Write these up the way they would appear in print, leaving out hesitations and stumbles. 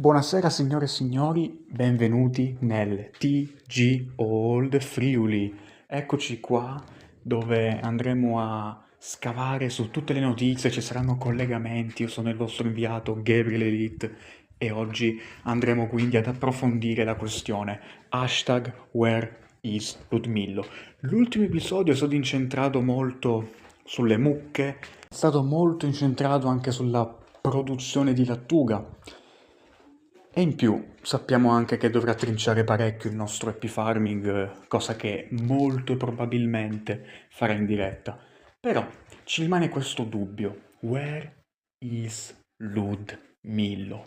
Buonasera signore e signori, benvenuti nel TG Old Friuli. Eccoci qua dove andremo a scavare su tutte le notizie, ci saranno collegamenti, io sono il vostro inviato Gabriel Elite e oggi andremo quindi ad approfondire la questione. Hashtag Where is Ludmillo? L'ultimo episodio è stato incentrato molto sulle mucche, è stato molto incentrato anche sulla produzione di lattuga. E in più sappiamo anche che dovrà trinciare parecchio il nostro happy farming, cosa che molto probabilmente farà in diretta. Però ci rimane questo dubbio: where is Ludmillo?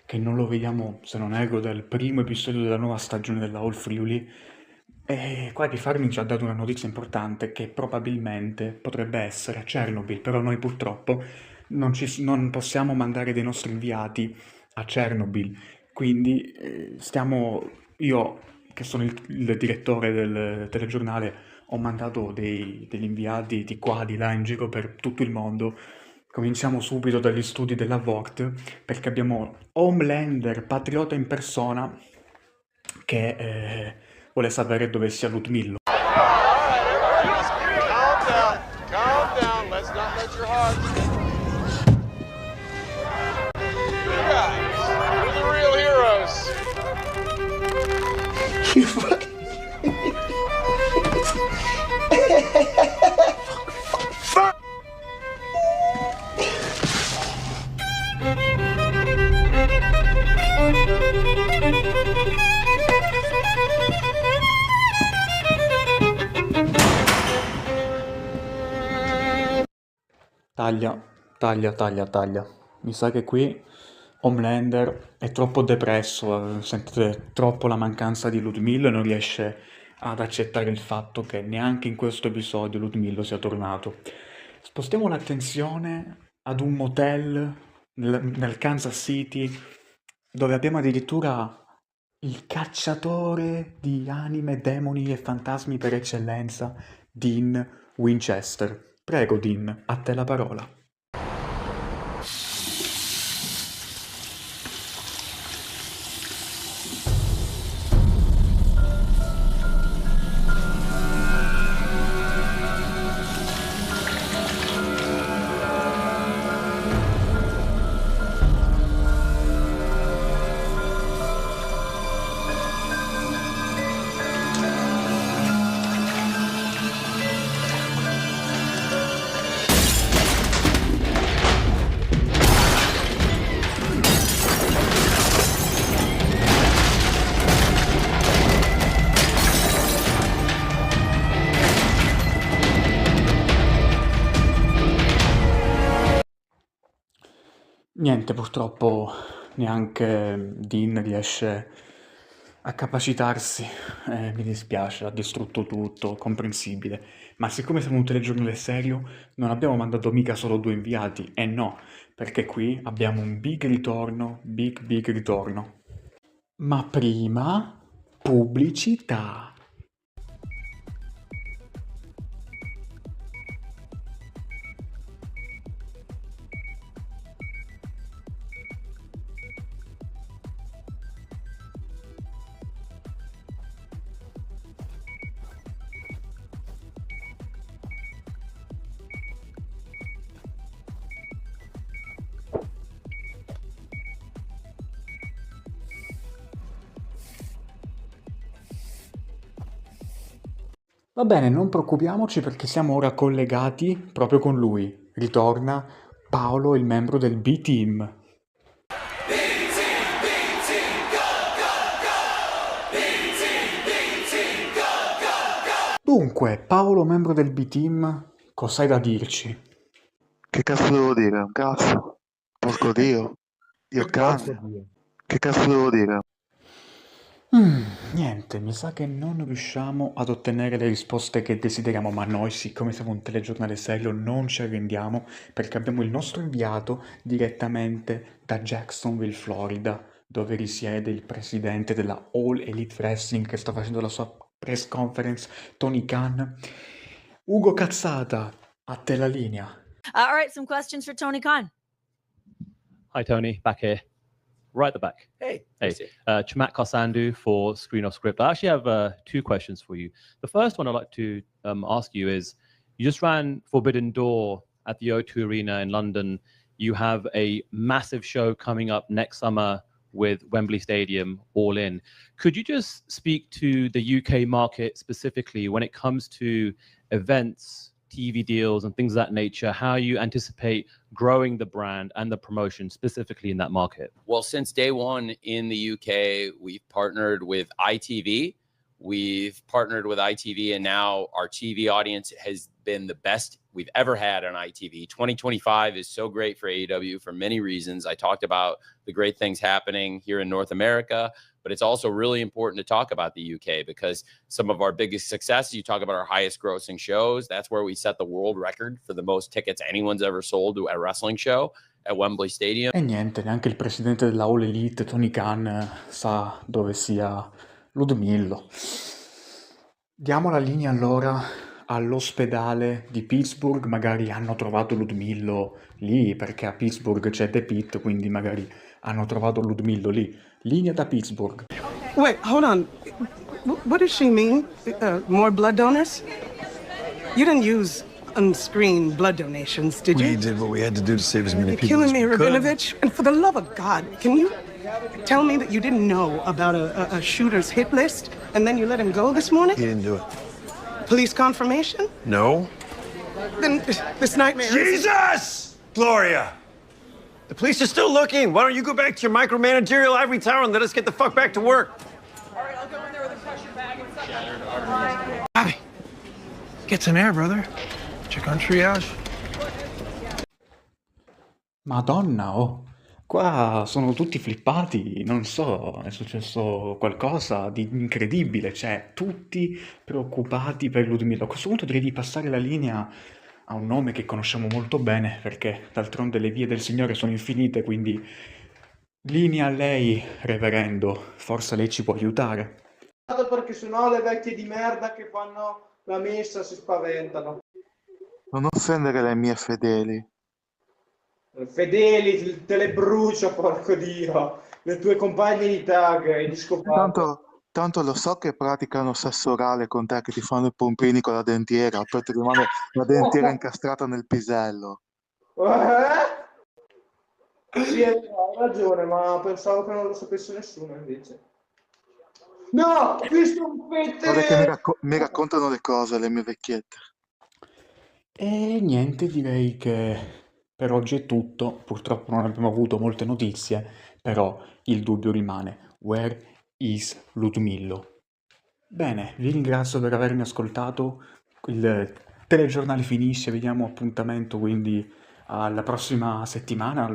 Che non lo vediamo, se non erro, dal primo episodio della nuova stagione della All Friuli. E qua Happy Farming ci ha dato una notizia importante che probabilmente potrebbe essere a Chernobyl, però noi purtroppo non possiamo mandare dei nostri inviati a Chernobyl, quindi io che sono il direttore del telegiornale, ho mandato degli inviati di qua, di là, in giro per tutto il mondo. Cominciamo subito dagli studi della VORT, perché abbiamo Homelander, patriota in persona, che vuole sapere dove sia Ludmillo. Calm down. Let's not let your heart. You guys, you're the real heroes. Taglia, taglia, taglia, taglia. Mi sa che qui Homelander è troppo depresso, sente troppo la mancanza di Ludmilla e non riesce ad accettare il fatto che neanche in questo episodio Ludmillo sia tornato. Spostiamo l'attenzione ad un motel nel Kansas City, dove abbiamo addirittura il cacciatore di anime, demoni e fantasmi per eccellenza, Dean Winchester. Prego, Dean, a te la parola. Niente, purtroppo neanche Dean riesce a capacitarsi. Mi dispiace, ha distrutto tutto, comprensibile. Ma siccome siamo un telegiornale serio, non abbiamo mandato mica solo due inviati, e no, perché qui abbiamo un big ritorno, big ritorno. Ma prima, pubblicità. Va bene, non preoccupiamoci perché siamo ora collegati proprio con lui. Ritorna Paolo, il membro del B-Team. Dunque, Paolo, membro del B-Team, cos'hai da dirci? Che cazzo devo dire? Un cazzo? Porco Dio. Dio Porco cane. Dio. Che cazzo devo dire? Niente, mi sa che non riusciamo ad ottenere le risposte che desideriamo, ma noi, siccome siamo un telegiornale serio, non ci arrendiamo perché abbiamo il nostro inviato direttamente da Jacksonville, Florida, dove risiede il presidente della All Elite Wrestling che sta facendo la sua press conference, Tony Khan. Ugo Cazzata, a te la linea. All right, some questions for Tony Khan. Hi, Tony. Back here. right at the back. Hey. Hey, Chamat Kosandu for Screen Off Script. I actually have 2 questions for you. The first one I'd like to ask you is, you just ran Forbidden Door at the O2 Arena in London. You have a massive show coming up next summer with Wembley Stadium all in. Could you just speak to the UK market specifically when it comes to events, TV deals, and things of that nature, how you anticipate growing the brand and the promotion specifically in that market? Well, since day one in the UK, we've partnered with ITV. And now our TV audience has been the best we've ever had on ITV. 2025 is so great for AEW for many reasons. I talked about the great things happening here in North America, but it's also really important to talk about the UK because some of our biggest successes, you talk about our highest grossing shows, that's where we set the world record for the most tickets anyone's ever sold to a wrestling show at Wembley Stadium. E niente, neanche il presidente della All Elite, Tony Khan, sa dove sia Ludmillo. Diamo la linea allora all'ospedale di Pittsburgh, magari hanno trovato Ludmillo lì, perché a Pittsburgh c'è The Pit, quindi magari hanno trovato Ludmillo lì. Linea da Pittsburgh. Wait, hold on. What does she mean? More blood donors? You didn't use on-screen blood donations, did you? We did what we had to do to save as many You're people killing as me, we could. Rabinovich. And for the love of God, can you tell me that you didn't know about a shooter's hit list and then you let him go this morning? He didn't do it. Police confirmation? No. Then this nightmare is... Jesus! Gloria! The police are still looking. Why don't you go back to your micromanagerial ivory tower and let us get the fuck back to work? All right, I'll go in there with a pressure bag and such. Bobby, get some air, brother. Check on triage. Madonna, oh, qua sono tutti flippati, non so, è successo qualcosa di incredibile, cioè tutti preoccupati per Ludmilla. A questo punto direi di passare la linea a un nome che conosciamo molto bene, perché d'altronde le vie del Signore sono infinite, quindi linea a lei, reverendo, forse lei ci può aiutare. Perché sennò le vecchie di merda che fanno la messa si spaventano. Non offendere le mie fedeli. Fedeli, te le brucio, porco Dio. Le tue compagne di tag e di scopato. Tanto lo so che praticano sesso orale con te, che ti fanno i pompini con la dentiera, poi ti rimane la dentiera incastrata nel pisello. Sì, hai ragione, ma pensavo che non lo sapesse nessuno invece. No, qui sono Guarda che mi raccontano le cose, le mie vecchiette. E niente, direi che per oggi è tutto. Purtroppo non abbiamo avuto molte notizie, però il dubbio rimane. Where is Ludmillo? Bene, vi ringrazio per avermi ascoltato. Il telegiornale finisce, vediamo appuntamento quindi alla prossima settimana,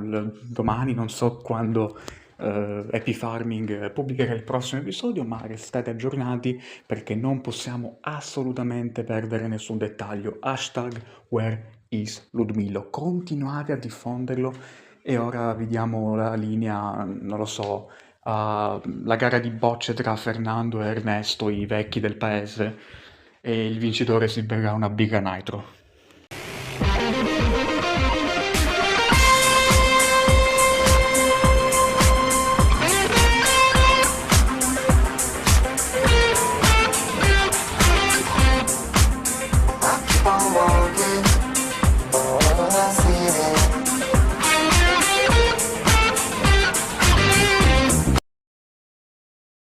domani, non so quando Happy Farming pubblicherà il prossimo episodio, ma restate aggiornati perché non possiamo assolutamente perdere nessun dettaglio. Hashtag Where is Ludmillo? Continuate a diffonderlo e ora vediamo la linea, non lo so, la gara di bocce tra Fernando e Ernesto, i vecchi del paese, e il vincitore si berrà una birra Nitro.